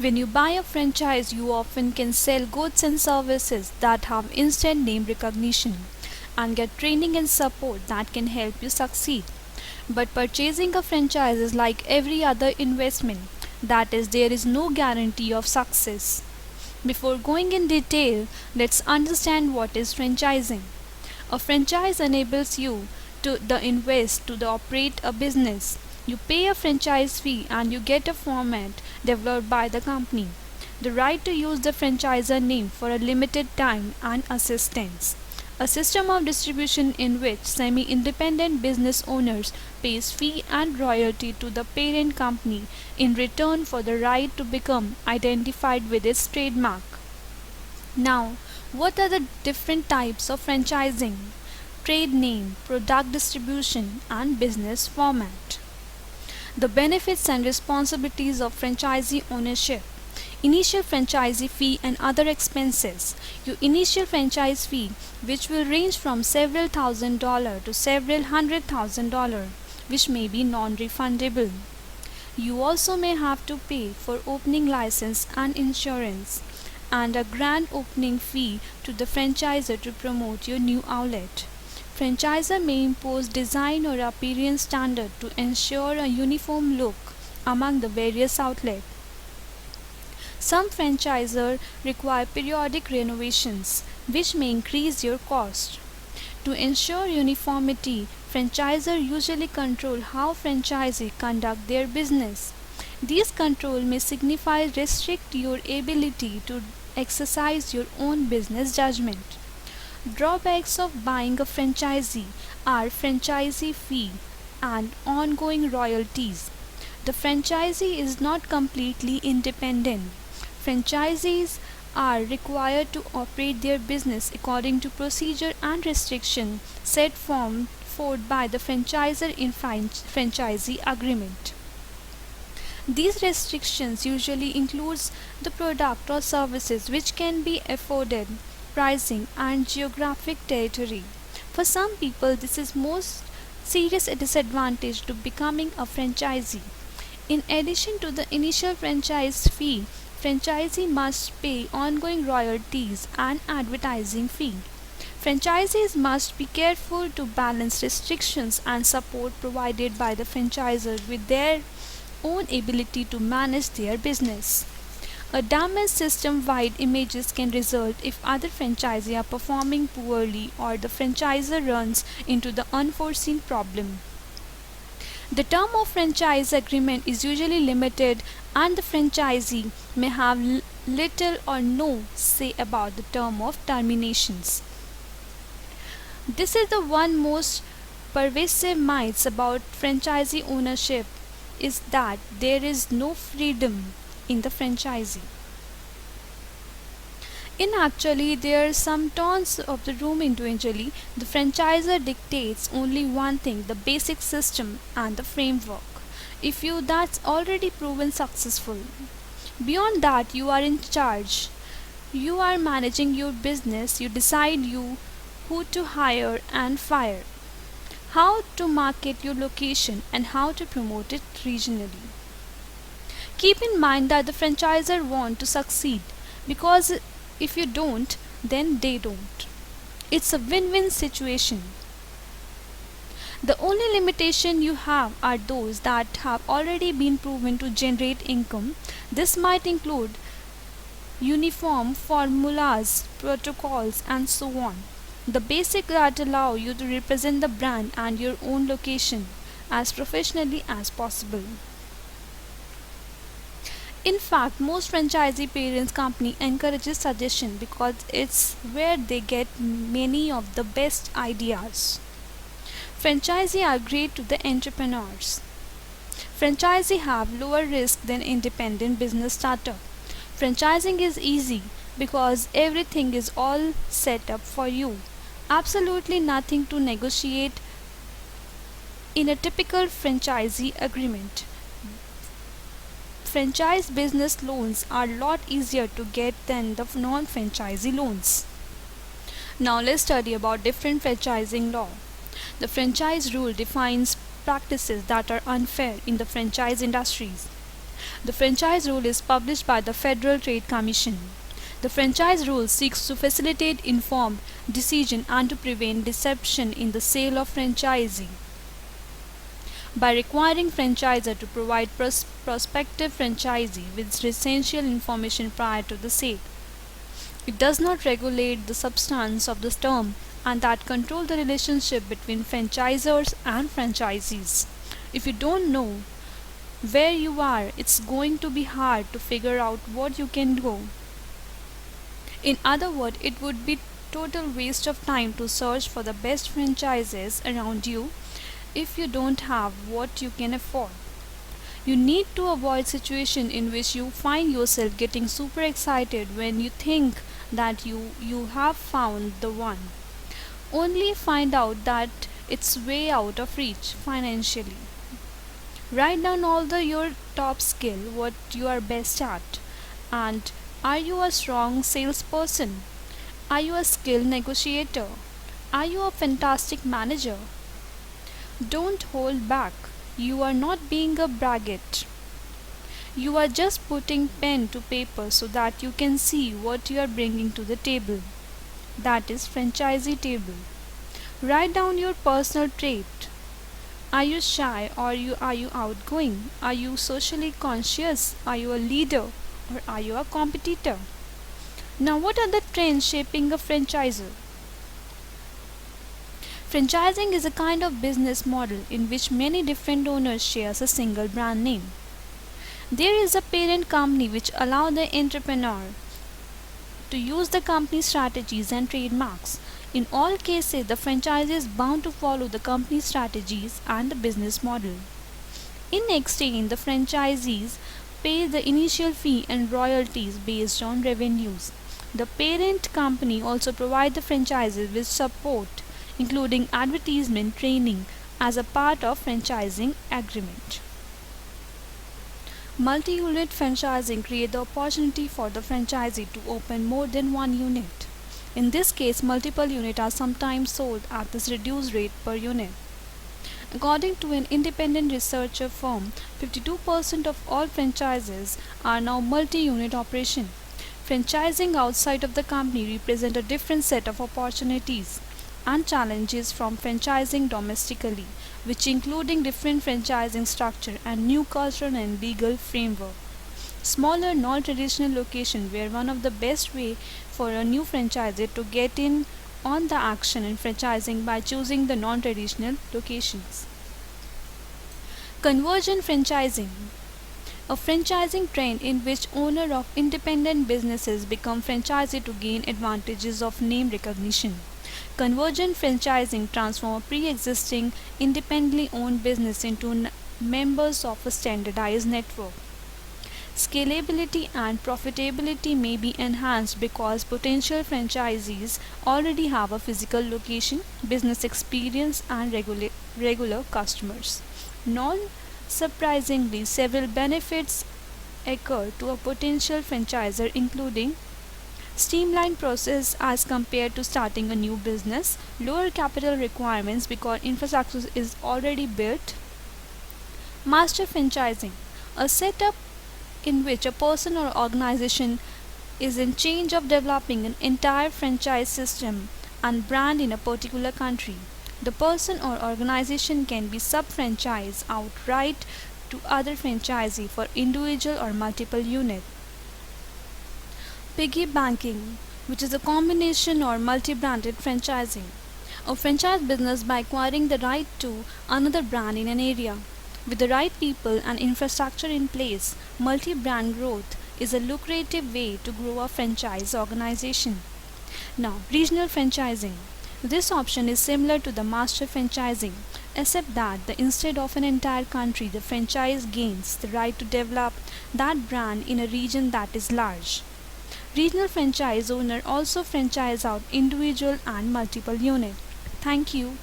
When you buy a franchise, you often can sell goods and services that have instant name recognition and get training and support that can help you succeed. But purchasing a franchise is like every other investment, that is, there is no guarantee of success. Before going in detail, let's understand what is franchising. A franchise enables you to invest to operate a business. You pay a franchise fee and you get a format developed by the company, the right to use the franchisor name for a limited time and assistance. A system of distribution in which semi-independent business owners pays fee and royalty to the parent company in return for the right to become identified with its trademark. Now, what are the different types of franchising? Trade name, product distribution, and business format. The benefits and responsibilities of franchisee ownership. Initial franchisee fee and other expenses. Your initial franchise fee, which will range from several $1,000s to several $100,000, which may be non-refundable. You also may have to pay for opening license and insurance, and a grand opening fee to the franchisor to promote your new outlet. Franchisor may impose design or appearance standard to ensure a uniform look among the various outlets. Some franchisors require periodic renovations, which may increase your cost. To ensure uniformity, franchisors usually control how franchisees conduct their business. These controls may signify restrict your ability to exercise your own business judgment. Drawbacks of buying a franchisee are franchisee fee and ongoing royalties. The franchisee is not completely independent. Franchisees are required to operate their business according to procedure and restriction set forth by the franchisor in franchisee agreement. These restrictions usually includes the product or services which can be afforded, pricing, and geographic territory. For some people, this is most serious disadvantage to becoming a franchisee. In addition to the initial franchise fee, franchisee must pay ongoing royalties and advertising fee. Franchisees must be careful to balance restrictions and support provided by the franchisor with their own ability to manage their business. A damaged system-wide images can result if other franchisees are performing poorly or the franchisor runs into the unforeseen problem. The term of franchise agreement is usually limited and the franchisee may have little or no say about the term of terminations. This is the one most pervasive myths about franchisee ownership is that there is no freedom in the franchisee. In actually, there are some turns of the room individually. The franchisor dictates only one thing, the basic system and the framework. If you that's already proven successful. Beyond that, you are in charge. You are managing your business. You decide who to hire and fire, how to market your location, and how to promote it regionally. Keep in mind that the franchisor want to succeed because if you don't, then they don't. It's a win-win situation. The only limitation you have are those that have already been proven to generate income. This might include uniform formulas, protocols, and so on. The basics that allow you to represent the brand and your own location as professionally as possible. In fact, most franchisee parents company encourages suggestion because it's where they get many of the best ideas. Franchisee are great to the entrepreneurs. Franchisee have lower risk than independent business startup. Franchising is easy because everything is all set up for you. Absolutely nothing to negotiate in a typical franchisee agreement. Franchise business loans are a lot easier to get than the non-franchisee loans. Now let's study about different franchising law. The franchise rule defines practices that are unfair in the franchise industries. The franchise rule is published by the Federal Trade Commission. The franchise rule seeks to facilitate informed decision and to prevent deception in the sale of franchisee by requiring franchisor to provide prospective franchisee with essential information prior to the sale. It does not regulate the substance of the term and that control the relationship between franchisors and franchisees. If you don't know where you are, it's going to be hard to figure out what you can do. In other words, it would be total waste of time to search for the best franchises around you if you don't have what you can afford. You need to avoid situations in which you find yourself getting super excited when you think that you have found the one. Only find out that it's way out of reach financially. Write down all your top skill, what you are best at, and are you a strong salesperson? Are you a skilled negotiator? Are you a fantastic manager? Don't hold back. You are not being a braggart. You are just putting pen to paper so that you can see what you are bringing to the table. That is franchisee table. Write down your personal trait. Are you shy or are you outgoing? Are you socially conscious? Are you a leader or are you a competitor? Now, what are the trends shaping a franchisor? Franchising is a kind of business model in which many different owners share a single brand name. There is a parent company which allows the entrepreneur to use the company's strategies and trademarks. In all cases, the franchisee is bound to follow the company's strategies and the business model. In exchange, the franchisees pay the initial fee and royalties based on revenues. The parent company also provides the franchisees with support, including advertisement training as a part of franchising agreement. Multi-unit franchising creates the opportunity for the franchisee to open more than one unit. In this case, multiple units are sometimes sold at this reduced rate per unit. According to an independent researcher firm, 52% of all franchises are now multi-unit operation. Franchising outside of the company represents a different set of opportunities and challenges from franchising domestically, which including different franchising structure and new cultural and legal framework. Smaller non-traditional locations were one of the best way for a new franchisee to get in on the action in franchising by choosing the non-traditional locations. Convergent franchising, a franchising trend in which owners of independent businesses become franchisee to gain advantages of name recognition. Convergent franchising transforms a pre-existing independently owned business into members of a standardized network. Scalability and profitability may be enhanced because potential franchisees already have a physical location, business experience, and regular customers. Non-surprisingly, several benefits occur to a potential franchisor, including streamlined process as compared to starting a new business, lower capital requirements because infrastructure is already built. Master franchising, a setup in which a person or organization is in charge of developing an entire franchise system and brand in a particular country. The person or organization can be sub-franchised outright to other franchisee for individual or multiple units. Piggy banking, which is a combination or multi-branded franchising. A franchise business by acquiring the right to another brand in an area. With the right people and infrastructure in place, multi-brand growth is a lucrative way to grow a franchise organization. Now, regional franchising. This option is similar to the master franchising, except that instead of an entire country, the franchise gains the right to develop that brand in a region that is large. Regional franchise owner also franchise out individual and multiple units. Thank you.